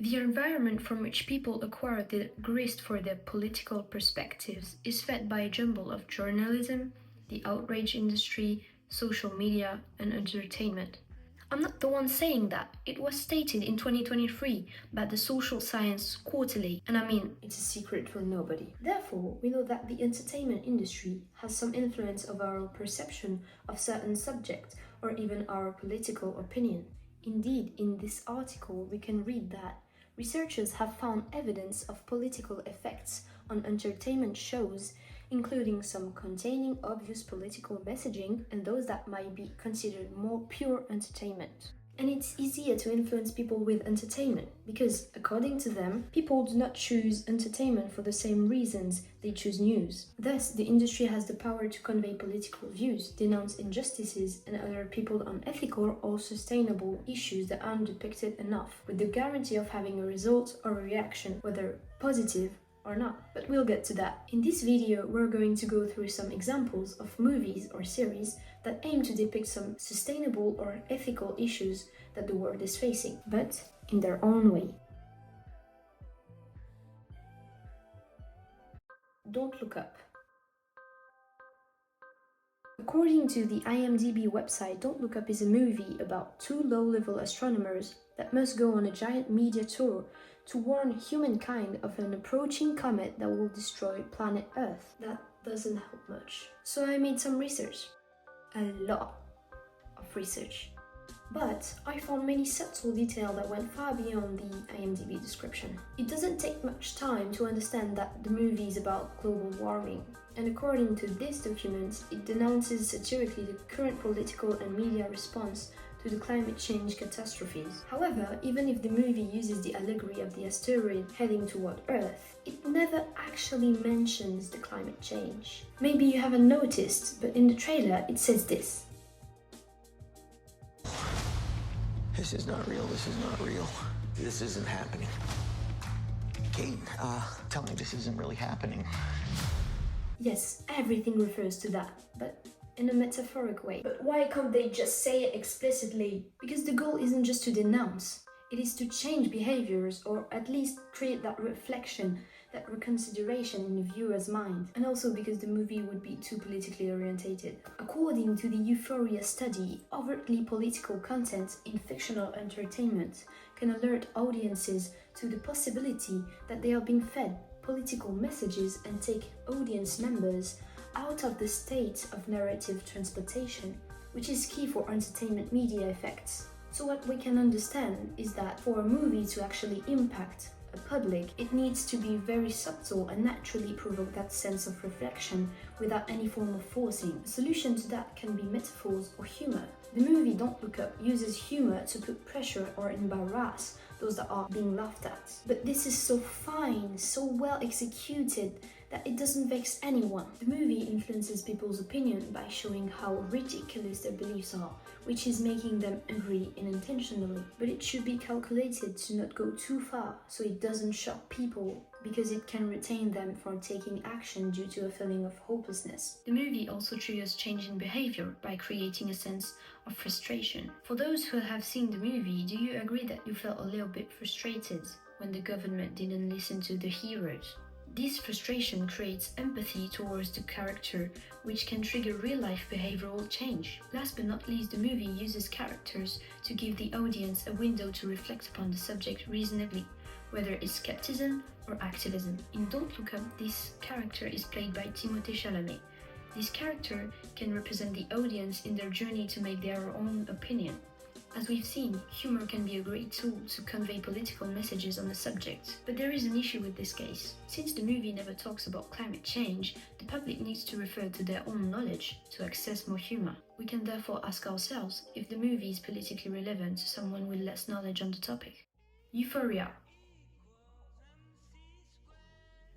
The environment from which people acquire the grist for their political perspectives is fed by a jumble of journalism, the outrage industry, social media, and entertainment. I'm not the one saying that. It was stated in 2023 by the Social Science Quarterly, and I mean, it's a secret for nobody. Therefore, we know that the entertainment industry has some influence over our perception of certain subjects or even our political opinion. Indeed, in this article, we can read that researchers have found evidence of political effects on entertainment shows, including some containing obvious political messaging and those that might be considered more pure entertainment. And it's easier to influence people with entertainment because, according to them, people do not choose entertainment for the same reasons they choose news. Thus, the industry has the power to convey political views, denounce injustices, and alert people on ethical or sustainable issues that aren't depicted enough, with the guarantee of having a result or a reaction, whether positive or not, but we'll get to that. In this video, we're going to go through some examples of movies or series that aim to depict some sustainable or ethical issues that the world is facing, but in their own way. Don't Look Up. According to the IMDb website, Don't Look Up is a movie about two low-level astronomers that must go on a giant media tour to warn humankind of an approaching comet that will destroy planet Earth. That doesn't help much. So I made some research. A lot of research. But I found many subtle details that went far beyond the IMDb description. It doesn't take much time to understand that the movie is about global warming. And according to this document, it denounces satirically the current political and media response to the climate change catastrophes. However, even if the movie uses the allegory of the asteroid heading toward Earth, it never actually mentions the climate change. Maybe you haven't noticed, but in the trailer it says this. This is not real, this is not real. This isn't happening. Kate, tell me this isn't really happening. Yes, everything refers to that, but in a metaphoric way. But why can't they just say it explicitly? Because the goal isn't just to denounce, it is to change behaviors or at least create that reflection, that reconsideration in the viewer's mind. And also because the movie would be too politically orientated. According to the Euphoria study, overtly political content in fictional entertainment can alert audiences to the possibility that they are being fed political messages and take audience members out of the state of narrative transportation, which is key for entertainment media effects. So what we can understand is that for a movie to actually impact a public, it needs to be very subtle and naturally provoke that sense of reflection without any form of forcing. A solution to that can be metaphors or humor. The movie Don't Look Up uses humor to put pressure or embarrass those that are being laughed at. But this is so fine, so well executed, that it doesn't vex anyone. The movie influences people's opinion by showing how ridiculous their beliefs are, which is making them angry unintentionally. But it should be calculated to not go too far, so it doesn't shock people, because it can retain them from taking action due to a feeling of hopelessness. The movie also triggers change in behavior by creating a sense of frustration. For those who have seen the movie, do you agree that you felt a little bit frustrated when the government didn't listen to the heroes? This frustration creates empathy towards the character, which can trigger real-life behavioral change. Last but not least, the movie uses characters to give the audience a window to reflect upon the subject reasonably, whether it's skepticism or activism. In Don't Look Up, this character is played by Timothée Chalamet. This character can represent the audience in their journey to make their own opinion. As we've seen, humor can be a great tool to convey political messages on a subject, but there is an issue with this case. Since the movie never talks about climate change, the public needs to refer to their own knowledge to access more humor. We can therefore ask ourselves if the movie is politically relevant to someone with less knowledge on the topic. Euphoria.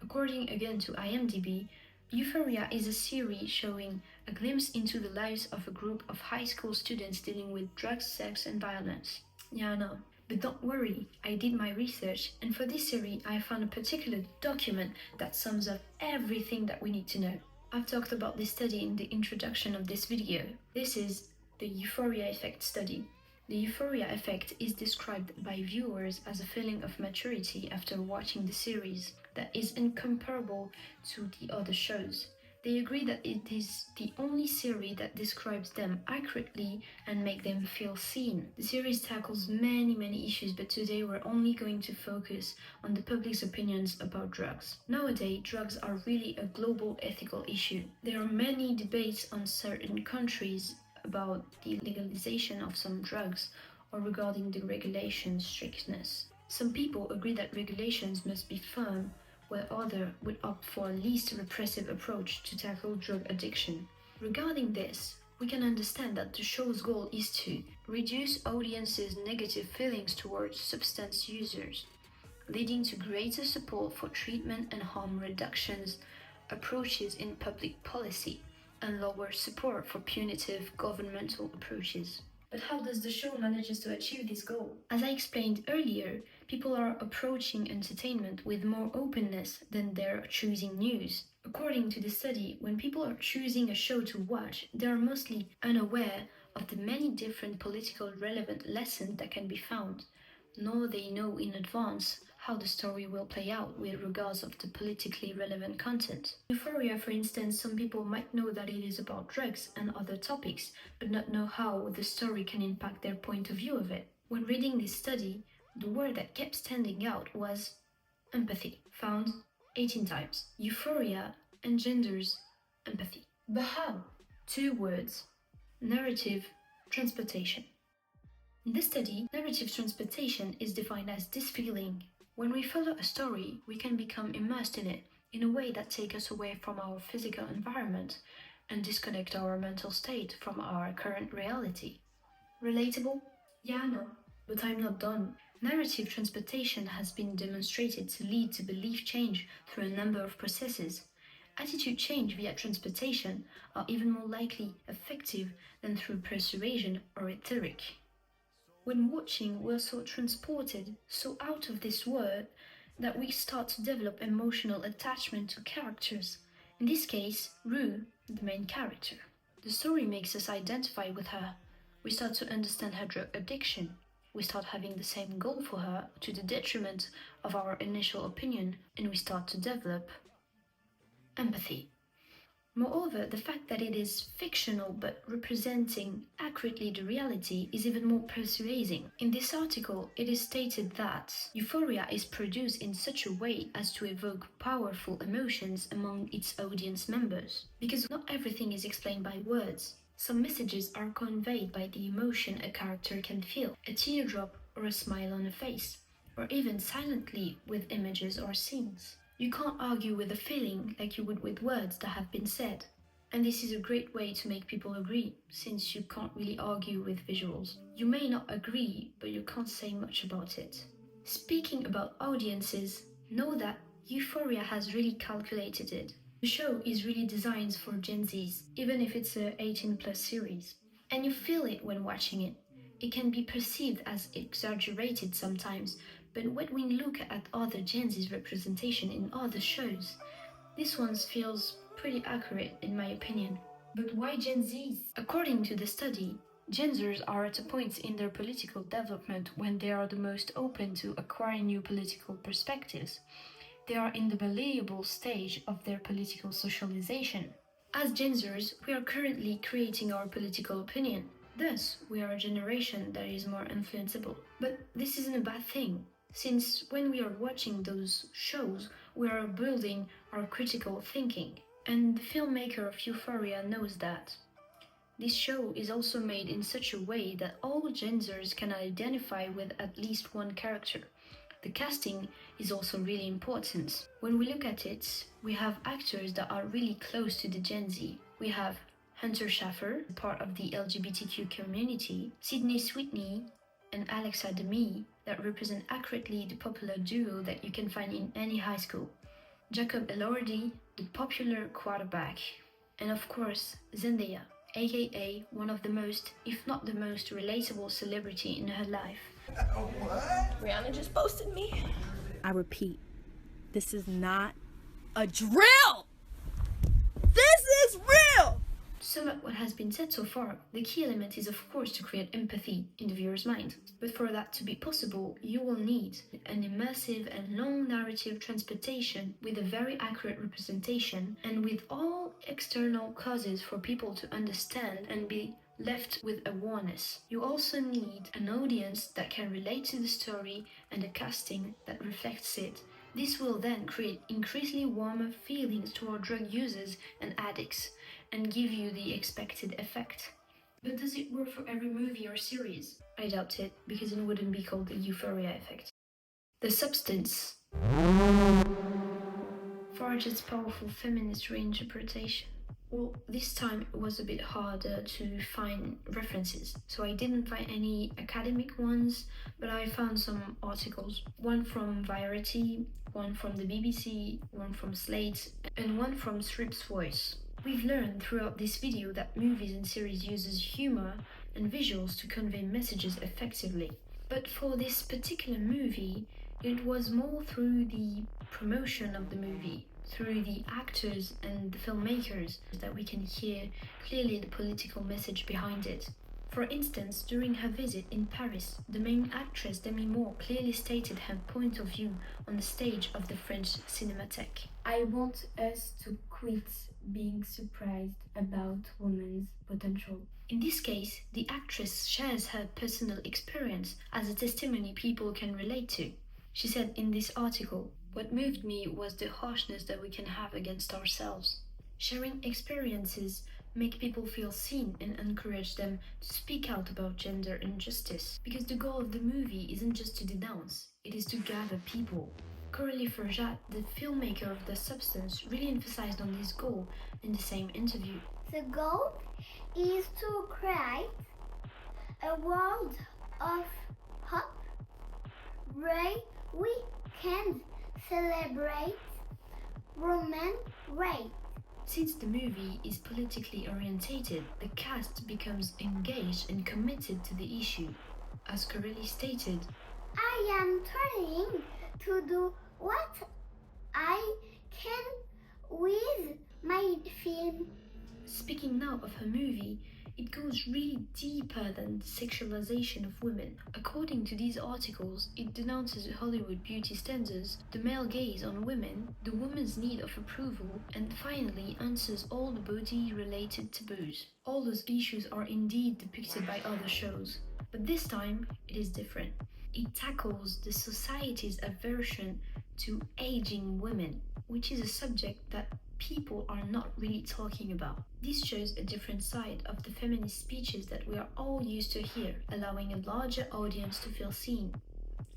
According again to IMDb, Euphoria is a series showing a glimpse into the lives of a group of high school students dealing with drugs, sex, and violence. Yeah, I know. But don't worry, I did my research, and for this series I found a particular document that sums up everything that we need to know. I've talked about this study in the introduction of this video. This is the Euphoria Effect study. The euphoria effect is described by viewers as a feeling of maturity after watching the series that is incomparable to the other shows. They agree that it is the only series that describes them accurately and make them feel seen. The series tackles many issues, but today we're only going to focus on the public's opinions about drugs. Nowadays, drugs are really a global ethical issue. There are many debates on certain countries about the legalization of some drugs or regarding the regulation strictness. Some people agree that regulations must be firm, where others would opt for a least repressive approach to tackle drug addiction. Regarding this, we can understand that the show's goal is to reduce audiences' negative feelings towards substance users, leading to greater support for treatment and harm reductions approaches in public policy, and lower support for punitive governmental approaches. But how does the show manage to achieve this goal? As I explained earlier, people are approaching entertainment with more openness than they're choosing news. According to the study, when people are choosing a show to watch, they are mostly unaware of the many different political relevant lessons that can be found, nor they know in advance how the story will play out with regards of the politically relevant content. Euphoria, for instance, some people might know that it is about drugs and other topics, but not know how the story can impact their point of view of it. When reading this study, the word that kept standing out was empathy, found 18 times. Euphoria engenders empathy. But how? 2 words: narrative transportation. In this study, narrative transportation is defined as this feeling. When we follow a story, we can become immersed in it in a way that takes us away from our physical environment and disconnect our mental state from our current reality. Relatable? Yeah, no, but I'm not done. Narrative transportation has been demonstrated to lead to belief change through a number of processes. Attitude change via transportation are even more likely effective than through persuasion or rhetoric. When watching, we're so transported, so out of this world, that we start to develop emotional attachment to characters. In this case, Rue, the main character. The story makes us identify with her. We start to understand her drug addiction. We start having the same goal for her to the detriment of our initial opinion, and we start to develop empathy. Moreover, the fact that it is fictional but representing accurately the reality is even more persuasive. In this article, it is stated that euphoria is produced in such a way as to evoke powerful emotions among its audience members. Because not everything is explained by words. Some messages are conveyed by the emotion a character can feel, a teardrop or a smile on a face, or even silently with images or scenes. You can't argue with a feeling like you would with words that have been said. And this is a great way to make people agree, since you can't really argue with visuals. You may not agree, but you can't say much about it. Speaking about audiences, know that Euphoria has really calculated it. The show is really designed for Gen Zs, even if it's a 18+ series. And you feel it when watching it. It can be perceived as exaggerated sometimes, but when we look at other Gen Z's representation in other shows, this one feels pretty accurate in my opinion. But why Gen Zs? According to the study, Gen Zers are at a point in their political development when they are the most open to acquiring new political perspectives. They are in the malleable stage of their political socialization. As Gen Zers, we are currently creating our political opinion. Thus, we are a generation that is more influenceable. But this isn't a bad thing, since when we are watching those shows, we are building our critical thinking. And the filmmaker of Euphoria knows that. This show is also made in such a way that all Gen Zers can identify with at least one character. The casting is also really important. When we look at it, we have actors that are really close to the Gen Z. We have Hunter Schafer, part of the LGBTQ community, Sydney Sweeney, and Alexa Demie, that represent accurately the popular duo that you can find in any high school. Jacob Elordi, the popular quarterback. And of course, Zendaya, aka one of the most, if not the most, relatable celebrity in her life. What? Rihanna just posted me. I repeat, this is not a drill! This is real! sum up what has been said so far, the key element is of course to create empathy in the viewer's mind. But for that to be possible, you will need an immersive and long narrative transportation with a very accurate representation and with all external causes for people to understand and be left with awareness. You also need an audience that can relate to the story and a casting that reflects it. This will then create increasingly warmer feelings toward drug users and addicts and give you the expected effect. But does it work for every movie or series? I doubt it, because it wouldn't be called the euphoria effect. The Substance. Farge's powerful feminist reinterpretation. Well, this time it was a bit harder to find references, so I didn't find any academic ones, but I found some articles. One from Variety, one from the BBC, one from Slate, and one from Strip's Voice. We've learned throughout this video that movies and series uses humor and visuals to convey messages effectively. But for this particular movie, it was more through the promotion of the movie, through the actors and the filmmakers, that we can hear clearly the political message behind it. For instance, during her visit in Paris, the main actress Demi Moore clearly stated her point of view on the stage of the French Cinémathèque. I want us to quit being surprised about women's potential. In this case, the actress shares her personal experience as a testimony people can relate to. She said in this article, "What moved me was the harshness that we can have against ourselves. Sharing experiences make people feel seen and encourage them to speak out about gender injustice. Because the goal of the movie isn't just to denounce, it is to gather people." Coralie Forjat, the filmmaker of The Substance, really emphasized on this goal in the same interview. The goal is to create a world of hope where we can celebrate women's rights. Since the movie is politically orientated, the cast becomes engaged and committed to the issue. As Coralie stated, I am trying to do what I can with my film. Speaking now of her movie, it goes really deeper than the sexualization of women. According to these articles, it denounces Hollywood beauty standards, the male gaze on women, the woman's need of approval, and finally answers all the body-related taboos. All those issues are indeed depicted by other shows, but this time it is different. It tackles the society's aversion to aging women, which is a subject that people are not really talking about. This shows a different side of the feminist speeches that we are all used to hear, allowing a larger audience to feel seen.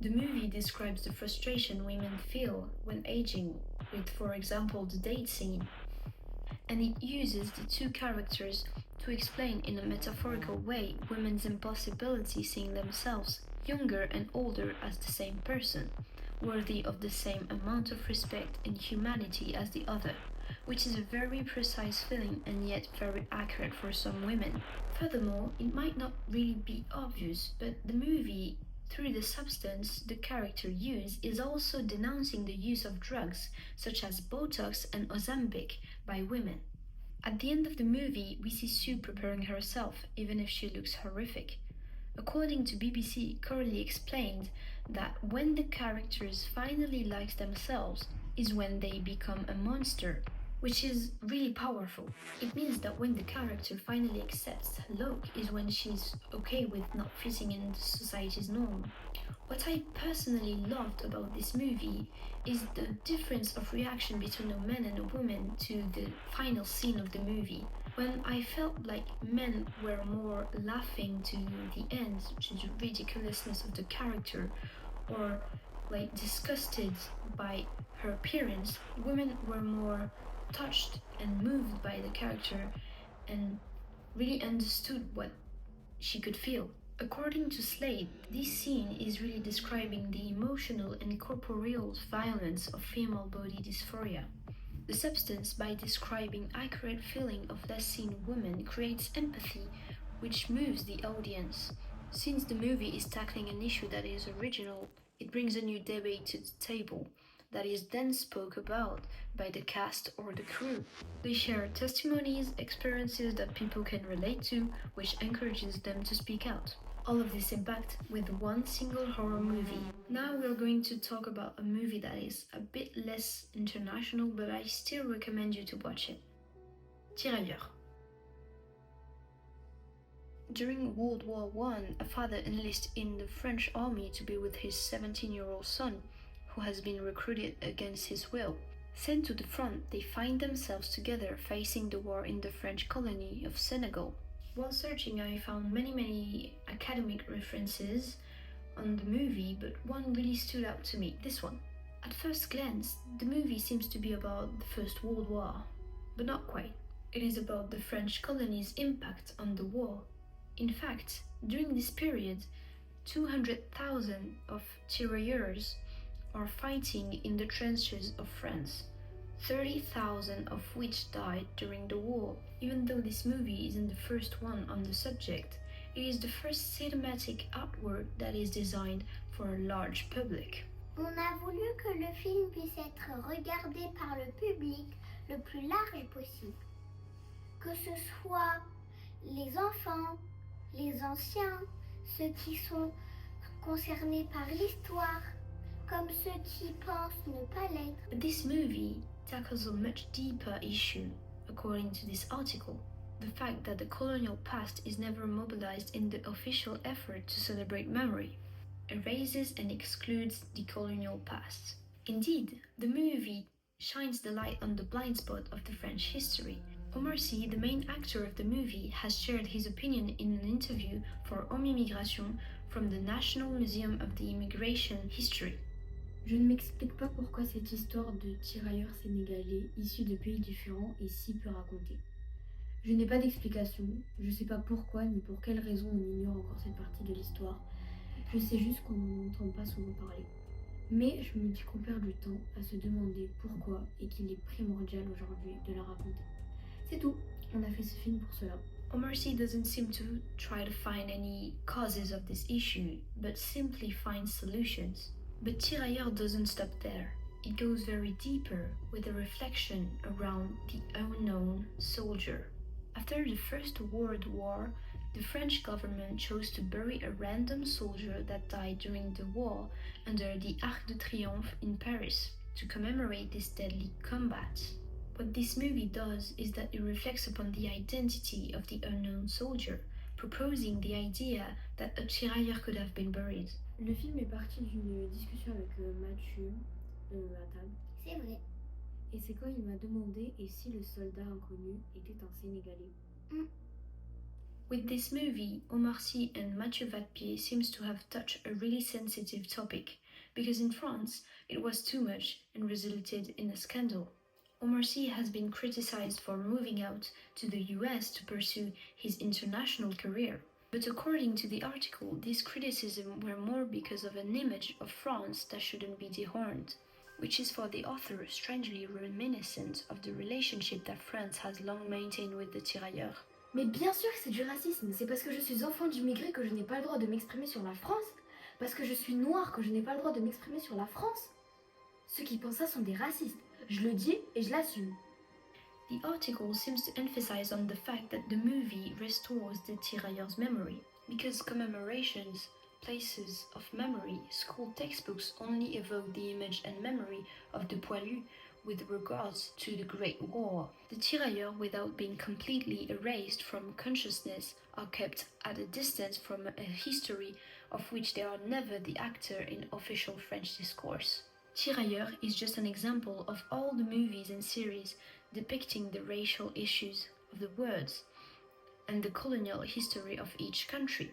The movie describes the frustration women feel when aging, with, for example, the date scene. And it uses the two characters to explain in a metaphorical way women's impossibility seeing themselves, younger and older, as the same person, worthy of the same amount of respect and humanity as the other, which is a very precise feeling and yet very accurate for some women. Furthermore, it might not really be obvious, but the movie, through the substance the character uses, is also denouncing the use of drugs such as Botox and Ozempic by women. At the end of the movie, we see Sue preparing herself, even if she looks horrific. According to BBC, Coralie explained that when the characters finally like themselves is when they become a monster, which is really powerful. It means that when the character finally accepts her look is when she's okay with not fitting in society's norm. What I personally loved about this movie is the difference of reaction between a man and a woman to the final scene of the movie. When I felt like men were more laughing to the end, to the ridiculousness of the character, or like disgusted by her appearance, women were more touched and moved by the character and really understood what she could feel. According to Slade, this scene is really describing the emotional and corporeal violence of female body dysphoria. The substance, by describing accurate feeling of less seen women, creates empathy, which moves the audience. Since the movie is tackling an issue that is original, it brings a new debate to the table. that is then spoke about by the cast or the crew. They share testimonies, experiences that people can relate to, which encourages them to speak out. All of this impact with one single horror movie. Now we're going to talk about a movie that is a bit less international, but I still recommend you to watch it. Tirailleurs. During World War I, a father enlists in the French army to be with his 17-year-old son, who has been recruited against his will. Sent to the front, they find themselves together facing the war in the French colony of Senegal. While searching, I found many academic references on the movie, but one really stood out to me, this one. At first glance, the movie seems to be about the First World War, but not quite. It is about the French colony's impact on the war. In fact, during this period, 200,000 of tirailleurs are fighting in the trenches of France, 30,000 of which died during the war. Even though this movie isn't the first one on the subject, it is the first cinematic artwork that is designed for a large public. On a voulu que le film puisse être regardé par le public le plus large possible. Que ce soit les enfants, les anciens, ceux qui sont concernés par l'histoire, comme ceux qui pensent ne pas l'être. This movie tackles a much deeper issue, according to this article. The fact that the colonial past is never mobilized in the official effort to celebrate memory, erases and excludes the colonial past. Indeed, the movie shines the light on the blind spot of the French history. Omar Sy, the main actor of the movie, has shared his opinion in an interview for Homme Immigration from the National Museum of the Immigration History. Je ne m'explique pas pourquoi cette histoire de tirailleurs sénégalais issus de pays différents est si peu racontée. Je n'ai pas d'explication, je ne sais pas pourquoi ni pour quelle raison on ignore encore cette partie de l'histoire. Je sais juste qu'on n'en entend pas souvent parler. Mais je me dis qu'on perd du temps à se demander pourquoi et qu'il est primordial aujourd'hui de la raconter. C'est tout, on a fait ce film pour cela. Omar Sy doesn't seem to try to find any causes of this issue, but simply finds solutions. But Tirailleurs doesn't stop there. It goes very deeper with a reflection around the unknown soldier. After the First World War, the French government chose to bury a random soldier that died during the war under the Arc de Triomphe in Paris to commemorate this deadly combat. What this movie does is that it reflects upon the identity of the unknown soldier, proposing the idea that a tirailleur could have been buried. Le film est parti d'une discussion avec Mathieu à table. C'est vrai. Et c'est quand il m'a demandé et si le soldat inconnu était un Sénégalais. With this movie, Omar Sy and Mathieu Vatpied seems to have touched a really sensitive topic, because in France it was too much and resulted in a scandal. Omar Sy has been criticized for moving out to the US to pursue his international career. But according to the article, these criticisms were more because of an image of France that shouldn't be dehorned, which is for the author strangely reminiscent of the relationship that France has long maintained with the tirailleurs. Mais bien sûr que c'est du racisme, c'est parce que je suis enfant d'immigrés que je n'ai pas le droit de m'exprimer sur la France, parce que je suis noire que je n'ai pas le droit de m'exprimer sur la France. Ceux qui pensent ça sont des racistes, je le dis et je l'assume. The article seems to emphasize on the fact that the movie restores the tirailleurs' memory, because commemorations, places of memory, school textbooks only evoke the image and memory of the poilus with regards to the Great War. The tirailleurs, without being completely erased from consciousness, are kept at a distance from a history of which they are never the actor in official French discourse. Tirailleurs is just an example of all the movies and series depicting the racial issues of the words and the colonial history of each country.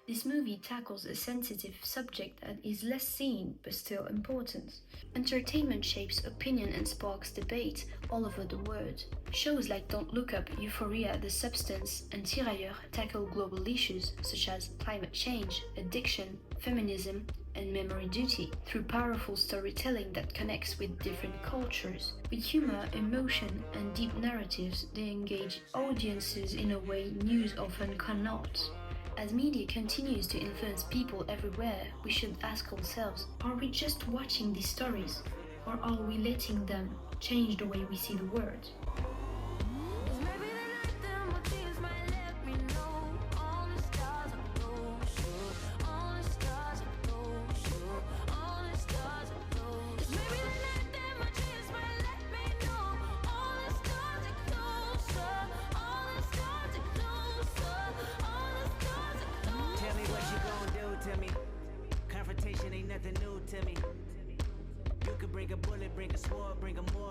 This movie tackles a sensitive subject that is less seen but still important. Entertainment shapes opinion and sparks debate all over the world. Shows like Don't Look Up, Euphoria, The Substance, and Tirailleurs tackle global issues such as climate change, addiction, feminism, and memory duty through powerful storytelling that connects with different cultures. With humor, emotion, and deep narratives, they engage audiences in a way news often cannot. As media continues to influence people everywhere, we should ask ourselves, are we just watching these stories? Or are we letting them change the way we see the world? Confrontation ain't nothing new to me. You could bring a bullet, bring a sword, bring a more.